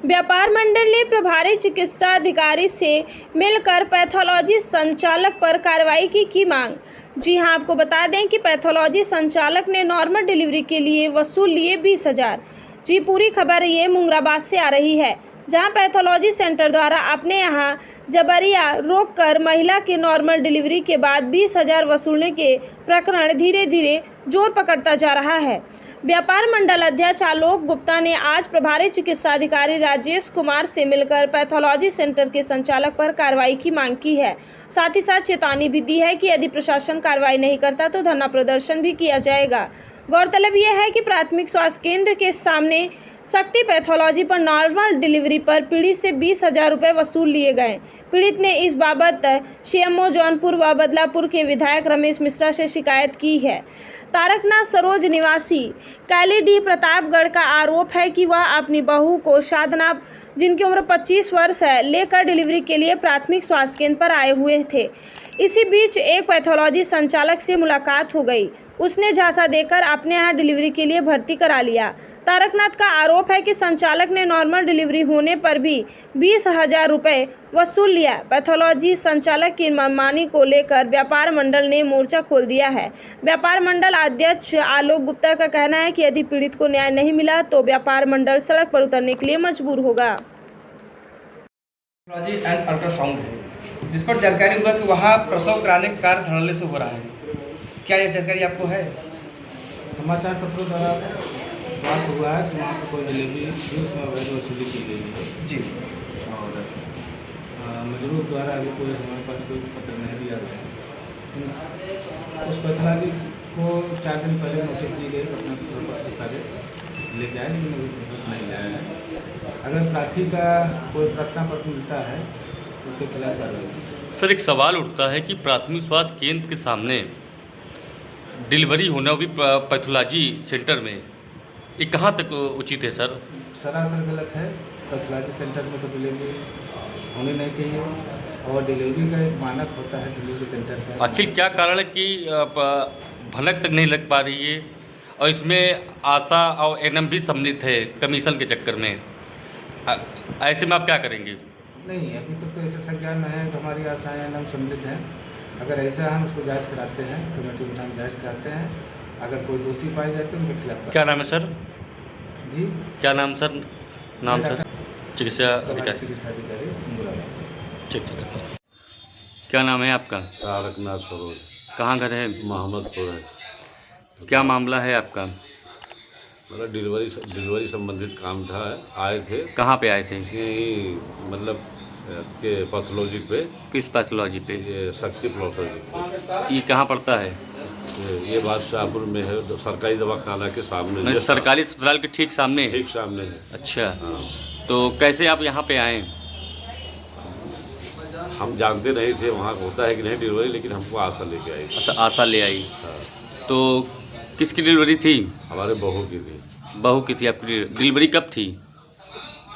व्यापार मंडल ने प्रभारी चिकित्सा अधिकारी से मिलकर पैथोलॉजी संचालक पर कार्रवाई की मांग। जी हां, आपको बता दें कि पैथोलॉजी संचालक ने नॉर्मल डिलीवरी के लिए वसूल लिए 20,000। जी, पूरी खबर ये मुंगराबाद से आ रही है, जहां पैथोलॉजी सेंटर द्वारा अपने यहां जबरिया रोककर महिला के नॉर्मल डिलीवरी के बाद 20,000 वसूलने के प्रकरण धीरे धीरे जोर पकड़ता जा रहा है। व्यापार मंडल अध्यक्ष आलोक गुप्ता ने आज प्रभारी चिकित्सा अधिकारी राजेश कुमार से मिलकर पैथोलॉजी सेंटर के संचालक पर कार्रवाई की मांग की है। साथ ही साथ चेतावनी भी दी है कि यदि प्रशासन कार्रवाई नहीं करता तो धरना प्रदर्शन भी किया जाएगा। गौरतलब यह है कि प्राथमिक स्वास्थ्य केंद्र के सामने शक्ति पैथोलॉजी पर नॉर्मल डिलीवरी पर पीड़ित से 20,000 रुपये वसूल लिए गए। पीड़ित ने इस बाबत सीएमओ जौनपुर व बदलापुर के विधायक रमेश मिश्रा से शिकायत की है। तारकनाथ सरोज निवासी कैली डी प्रतापगढ़ का आरोप है कि वह अपनी बहू को साधना, जिनकी उम्र 25 वर्ष है, लेकर डिलीवरी के लिए प्राथमिक स्वास्थ्य केंद्र पर आए हुए थे। इसी बीच एक पैथोलॉजी संचालक से मुलाकात हो गई। उसने झांसा देकर अपने यहाँ डिलीवरी के लिए भर्ती करा लिया। तारकनाथ का आरोप है कि संचालक ने नॉर्मल डिलीवरी होने पर भी 20,000 रुपये वसूल लिया। पैथोलॉजी संचालक की मनमानी को लेकर व्यापार मंडल ने मोर्चा खोल दिया है। व्यापार मंडल अध्यक्ष आलोक गुप्ता का कहना है कि यदि पीड़ित को न्याय नहीं मिला तो व्यापार मंडल सड़क पर उतरने के लिए मजबूर होगा। एंड अल्ट्रासाउंड है, जिस पर जानकारी हुआ कि वहाँ प्रसव कराने का कार्य धड़ल्ले से हो रहा है। क्या यह जानकारी आपको है? समाचार पत्रों द्वारा बात हुआ है कि वहाँ पर कोई डिलीवरी उसमें अवैध वसूली की गई है जी, और मजरूर द्वारा अभी कोई हमारे पास कोई पत्र नहीं दिया गया है। उस पैथोलॉजी को 4 दिन पहले नोटिस दी गई, अपना पत्र सारे लेके आए, लेकिन अभी तक नहीं लाया है। अगर प्रार्थी का कोई प्रार्थना पत्र मिलता है तो उसके खिलाफ कार्रवाई। सर, एक सवाल उठता है कि प्राथमिक स्वास्थ्य केंद्र के सामने डिलीवरी होना भी पैथोलॉजी सेंटर में, ये कहाँ तक उचित है सर? सरासर गलत है। पैथोलॉजी सेंटर में तो डिलीवरी होनी नहीं चाहिए और डिलीवरी का एक मानक होता है डिलीवरी सेंटर का। आखिर क्या कारण है कि भनक तक नहीं लग पा रही है और इसमें आशा और एनएम भी सम्मिलित है कमीशन के चक्कर में? ऐसे में आप क्या करेंगे? नहीं, अभी तक तो ऐसे संज्ञान में है कि हमारी आशाएं एनएम सम्मिलित हैं। अगर ऐसा हम उसको जांच कराते हैं, कमेटी में हम जांच कराते हैं। अगर कोई दोषी पाए जाते हैं उनके खिलाफ। क्या नाम है सर? जी, क्या नाम सर? नाम सर? चिकित्सा अधिकारी। चिकित्सा अधिकारी मुंगराबाद से। ठीक है। क्या नाम है आपका? तारकनाथ सरोज। कहाँ घर है? मोहम्मदपुर है। क्या मामला है आपका? मतलब डिलीवरी संबंधित काम था, आए थे। कहाँ पे आए थे? यही मतलब के पैथोलॉजी पे। किस पैथोलॉजी पे? ये शक्ति पैथोलॉजी। ये कहाँ पड़ता है? ये बादशाहपुर में है, सरकारी दवाखाना के सामने। नहीं, सरकारी अस्पताल के ठीक सामने है? ठीक सामने है। अच्छा, हाँ। तो कैसे आप यहाँ पे आए? हम जानते नहीं थे वहाँ होता है कि नहीं डिलीवरी, लेकिन हमको आशा लेके आई। अच्छा, आशा ले आई। हाँ। तो किसकी डिलीवरी थी? हमारे बहू की थी। बहू की थी आपकी? डिलीवरी कब थी?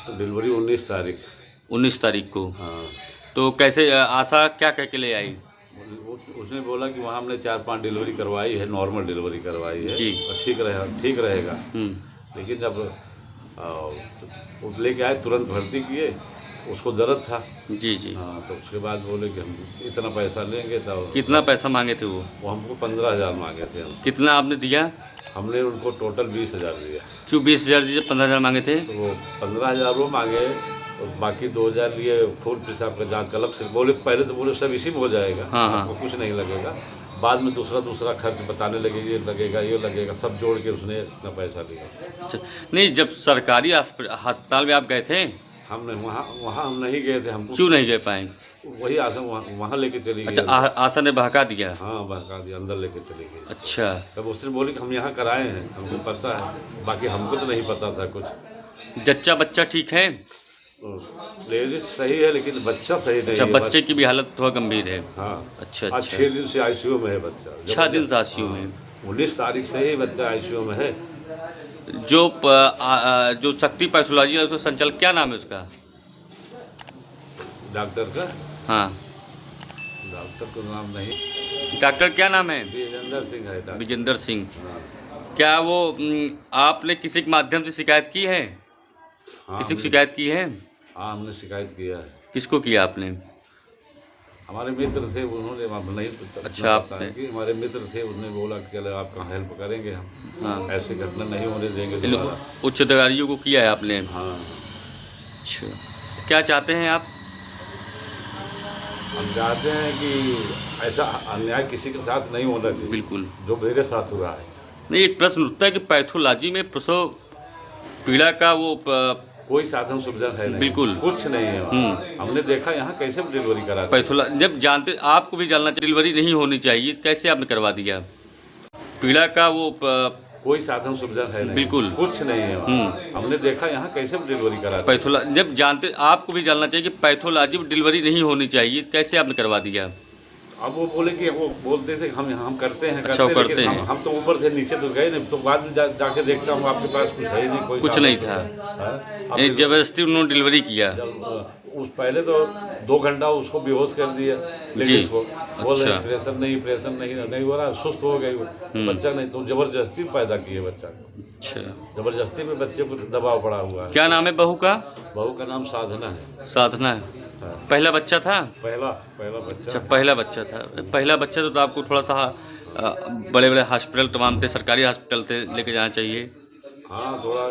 तो डिलीवरी 19 तारीख। 19 तारीख को। हाँ। तो कैसे आशा क्या कह के ले आई? उसने बोला कि वहाँ हमने 4-5 डिलीवरी करवाई है, नॉर्मल डिलीवरी करवाई है जी, और ठीक रहेगा। लेकिन जब वो लेके आए तुरंत भर्ती किए, उसको दर्द था। जी जी। हाँ, तो उसके बाद बोले कि हम इतना पैसा लेंगे। तो कितना पैसा मांगे थे वो? हमको 15,000 मांगे थे। कितना आपने दिया? हमने उनको टोटल 20,000 दिया। क्यों 20,000 दिए? 15,000 मांगे थे? तो वो 15,000 वो मांगे और बाकी 2,000 लिए खून पेशाब का जांच का अलग से। बोले पहले तो बोले सब इसी में हो जाएगा, हाँ हाँ, आपको कुछ नहीं लगेगा। बाद में दूसरा खर्च बताने लगे, ये लगेगा, सब जोड़ के उसने इतना पैसा लिया। अच्छा, नहीं, जब सरकारी अस्पताल में आप गए थे? हमने वहाँ हम नहीं गए थे। हमको क्यों नहीं गए पाए? वही आशा वहाँ लेके चली गई। अच्छा, आशा ने बहका दिया? हाँ, बहका दिया, अंदर लेके चली गई। अच्छा, तब उसने बोली कि हम यहाँ कराए हैं, हमको पता है, बाकी हमको तो नहीं पता था कुछ। जच्चा बच्चा ठीक है? लेडीज सही है लेकिन बच्चा सही नहीं अच्छा, है। बच्चे की भी हालत थोड़ा गंभीर है? हाँ। अच्छा आज 6 दिन से आईसीयू में है बच्चा। 6 दिन से आईसीयू में? 19 तारीख से ही बच्चा आईसीयू में है। जो शक्ति पैथोलॉजी है उसका संचालक क्या नाम है उसका? डॉक्टर का? हाँ, डॉक्टर का नाम नहीं। डॉक्टर क्या नाम है? विजेंद्र सिंह है डॉक्टर। विजेंद्र सिंह। हाँ। क्या वो आपने किसी के माध्यम से शिकायत की है? हाँ, किसी को हमने- शिकायत की है? हाँ, हमने शिकायत किया है। किसको किया आपने? हमारे मित्र थे, उन्होंने अब नहीं अच्छा, पता है आपने- कि हमारे मित्र थे, उन्होंने बोला कि चलो आपका हेल्प करेंगे हम, हाँ, ऐसी घटना नहीं होने देंगे दोबारा। उच्च अधिकारियों को किया है आपने? हाँ, अच्छा, क्या चाहते हैं आप? हम चाहते हैं कि ऐसा अन्याय किसी के साथ नहीं होना चाहिए, बिल्कुल जो मेरे साथ हुआ है। नहीं, एक प्रश्न उठता है कि पैथोलॉजी में प्रसव पीड़ा का वो कोई साधन सुविधा है नहीं, बिल्कुल। कुछ नहीं है वहाँ। हमने देखा यहाँ कैसे डिलीवरी करा दी। पैथोलॉ जब जानते आपको भी जानना चाहिए डिलीवरी नहीं होनी चाहिए, कैसे आपने करवा दिया? पीड़ा का वो कोई साधन सुविधा है नहीं, बिल्कुल। कुछ नहीं है वहाँ। हमने देखा यहाँ कैसे डिलीवरी करा दी। पैथोलॉ जब जानते आपको भी जानना चाहिए कि पैथोलॉजी में डिलीवरी नहीं होनी चाहिए, कैसे आपने करवा दिया? अब वो बोले कि वो बोलते थे हम करते हैं, अच्छा, वो करते लेकिन हैं। हम तो ऊपर थे, नीचे तो गए नहीं। तो बाद में जाके देखता हूँ आपके पास कुछ है ही नहीं, कोई कुछ साधन नहीं सुविधा। था। हाँ, यानी जबरदस्ती उन्होंने डिलीवरी किया। उस पहले तो 2 घंटा उसको बेहोश कर दिया लेडीज को, बोल रहे अच्छा। प्रेशर नहीं हो रहा, सुस्त हो गई वो। बच्चा नहीं तो जबरदस्ती पैदा किए बच्चा को, अच्छा, जबरदस्ती में बच्चे को दबाव पड़ा हुआ है। क्या नाम है बहू का? बहू का नाम साधना है। साधना है। हाँ, पहला बच्चा था? पहला अच्छा, बच्चा। पहला बच्चा था। पहला बच्चा तो आपको थोड़ा सा बड़े बड़े हॉस्पिटल तमाम थे, सरकारी हॉस्पिटल थे, लेके जाना चाहिए। हाँ, थोड़ा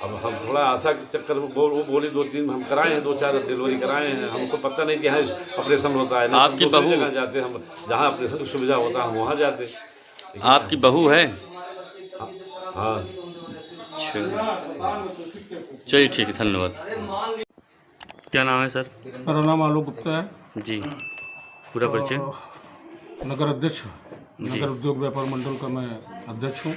अब हम थोड़ा आशा के चक्कर में वो बोली 2-3 हम कराए हैं, 2-4 डिलीवरी कराए हैं। हमको पता नहीं कि यहाँ ऑपरेशन होता है। नहीं, आपकी हम दूसरी बहू- जगह जाते, हम जहाँ ऑपरेशन की सुविधा होता है हम वहाँ जाते। आपकी बहू है? हाँ, अच्छा, चलिए ठीक है, धन्यवाद। क्या नाम है सर? मेरा नाम आलोक गुप्ता है, जी, पूरा परिचय। नगर अध्यक्ष, नगर उद्योग व्यापार मंडल का मैं अध्यक्ष हूँ।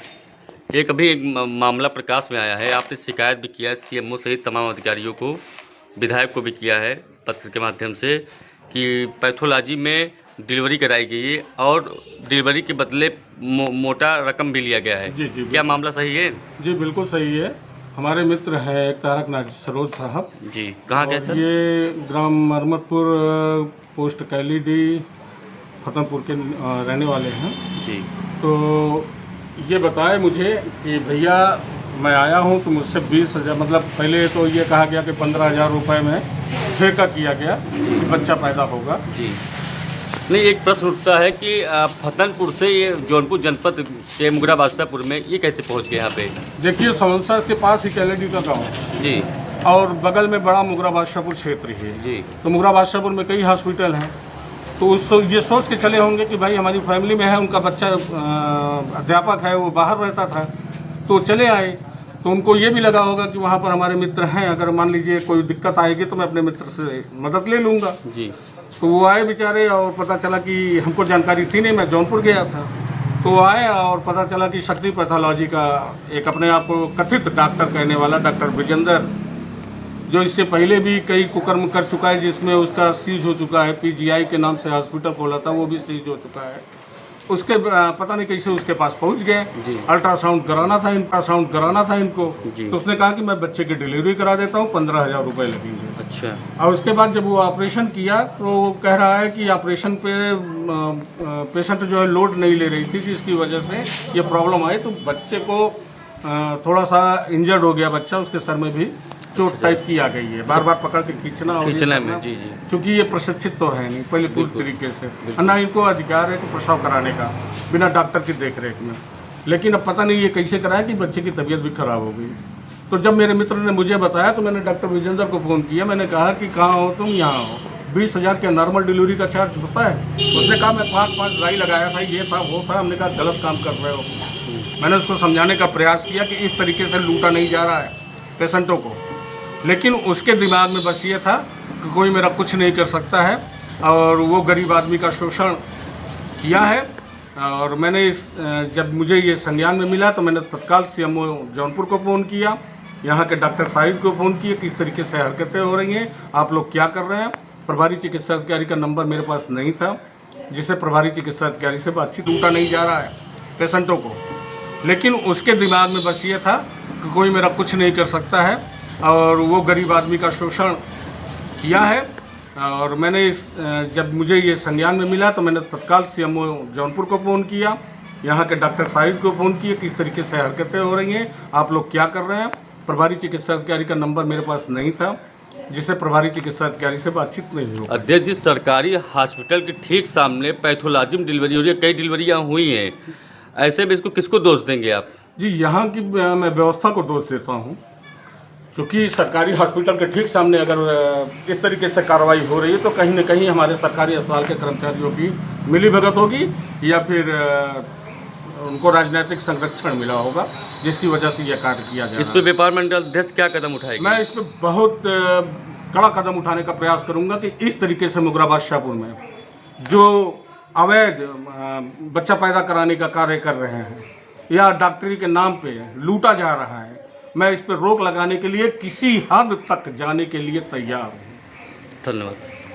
एक अभी एक मामला प्रकाश में आया है, आपने शिकायत भी किया है सीएमओ सहित तमाम अधिकारियों को, विधायक को भी किया है पत्र के माध्यम से, कि पैथोलॉजी में डिलीवरी कराई गई है और डिलीवरी के बदले मोटा रकम भी लिया गया है। जी जी क्या मामला सही है? जी बिल्कुल सही है। हमारे मित्र हैं तारकनाथ सरोज साहब, जी, कहाँ गए और सर? ये ग्राम मरमतपुर पोस्ट कैलीडी फतेहपुर के रहने वाले हैं। जी, तो ये बताए मुझे कि भैया मैं आया हूँ तो मुझसे 20,000 मतलब पहले तो ये कहा गया कि 15,000 रुपये में ठेका किया गया कि बच्चा पैदा होगा। जी, नहीं, एक प्रश्न उठता है कि फतेहपुर से ये जौनपुर जनपद के मुगरा बादशाहपुर में ये कैसे पहुँच गए यहाँ पे? देखिए समंसा के पास ही कैलेडी का गाँव है जी, और बगल में बड़ा मुगरा बादशाहपुर क्षेत्र ही है। जी, तो मुगरा बादशाहपुर में कई हॉस्पिटल हैं, तो ये सोच के चले होंगे कि भाई हमारी फैमिली में है, उनका बच्चा अध्यापक है, वो बाहर रहता था, तो चले आए। तो उनको ये भी लगा होगा कि वहाँ पर हमारे मित्र हैं, अगर मान लीजिए कोई दिक्कत आएगी तो मैं अपने मित्र से मदद ले लूँगा। जी, तो वो आए बेचारे, और पता चला कि हमको जानकारी थी नहीं, मैं जौनपुर गया था। तो वो आए और पता चला कि शक्ति पैथोलॉजी का एक अपने आप को कथित डॉक्टर कहने वाला डॉक्टर विजेंद्र, जो इससे पहले भी कई कुकर्म कर चुका है, जिसमें उसका सीज हो चुका है, पीजीआई के नाम से हॉस्पिटल खोला था, वो भी सीज हो चुका है। उसके पता नहीं कैसे उसके पास पहुंच गए। अल्ट्रासाउंड कराना था, इंट्रासाउंड कराना था इनको। तो उसने कहा कि मैं बच्चे की डिलीवरी करा देता हूँ, 15,000 रुपये लगेंगे। अच्छा, और उसके बाद जब वो ऑपरेशन किया तो वो कह रहा है कि ऑपरेशन पे पेशेंट जो है लोड नहीं ले रही थी, जिसकी वजह से ये प्रॉब्लम आई। तो बच्चे को थोड़ा सा इंजर्ड हो गया बच्चा, उसके सर में भी चोट टाइप की आ गई है, बार बार पकड़ के खींचना और खींचने में। जी, जी, क्योंकि ये प्रशिक्षित तो है नहीं पहले पूरी तरीके से, ना इनको अधिकार है कि प्रसव कराने का बिना डॉक्टर की देखरेख में। लेकिन अब पता नहीं ये कैसे कराया कि बच्चे की तबीयत भी खराब हो गई। तो जब मेरे मित्र ने मुझे बताया तो मैंने डॉक्टर विजेंद्र को फ़ोन किया, मैंने कहा कि कहाँ हो तुम? यहाँ हो। 20,000 के नॉर्मल डिलीवरी का चार्ज होता है? उसने कहा मैं 5 ड्राई लगाया था, ये था वो था। हमने कहा गलत काम कर रहे हो। मैंने उसको समझाने का प्रयास किया कि इस तरीके से लूटा नहीं जा रहा है पेशेंटों को, लेकिन उसके दिमाग में बस ये था कि कोई मेरा कुछ नहीं कर सकता है, और वो गरीब आदमी का शोषण किया है। और मैंने जब मुझे ये संज्ञान में मिला तो मैंने तत्काल सीएमओ जौनपुर को फ़ोन किया, यहाँ के डॉक्टर साहिद को फ़ोन किया, किस तरीके से हरकतें हो रही हैं, आप लोग क्या कर रहे हैं। प्रभारी चिकित्सा अधिकारी का नंबर मेरे पास नहीं था, जिससे प्रभारी चिकित्सा अधिकारी से बातचीत लूटा नहीं जा रहा है पेशेंटों को, लेकिन उसके दिमाग में बस ये था कि कोई मेरा कुछ नहीं कर सकता है, और वो गरीब आदमी का शोषण किया है। और मैंने जब मुझे ये संज्ञान में मिला तो मैंने तत्काल सीएमओ जौनपुर को फ़ोन किया, यहाँ के डॉक्टर साहिद को फ़ोन किया, किस तरीके से हरकतें हो रही हैं, आप लोग क्या कर रहे हैं। प्रभारी चिकित्सा अधिकारी का नंबर मेरे पास नहीं था, जिससे प्रभारी चिकित्सा अधिकारी से बातचीत नहीं हो। अध्यक्ष जी, सरकारी हॉस्पिटल के ठीक सामने पैथोलॉजी में डिलीवरी हो रही है, कई डिलीवरियाँ हुई हैं, ऐसे में इसको किसको दोष देंगे आप? जी, यहाँ की मैं व्यवस्था को दोष देता हूँ, क्योंकि सरकारी हॉस्पिटल के ठीक सामने अगर इस तरीके से कार्रवाई हो रही है तो कहीं न कहीं हमारे सरकारी अस्पताल के कर्मचारियों की मिलीभगत होगी या फिर उनको राजनीतिक संरक्षण मिला होगा, जिसकी वजह से यह कार्य किया जा रहा है। इस पे व्यापार मंडल अध्यक्ष क्या कदम उठाएगा? मैं इस पर बहुत कड़ा कदम उठाने का प्रयास करूंगा कि इस तरीके से मुगराबाद शाहपुर में जो अवैध बच्चा पैदा कराने का कार्य कर रहे हैं या डॉक्टरी के नाम पे लूटा जा रहा है, मैं इस पर रोक लगाने के लिए किसी हद तक जाने के लिए तैयार हूँ। धन्यवाद।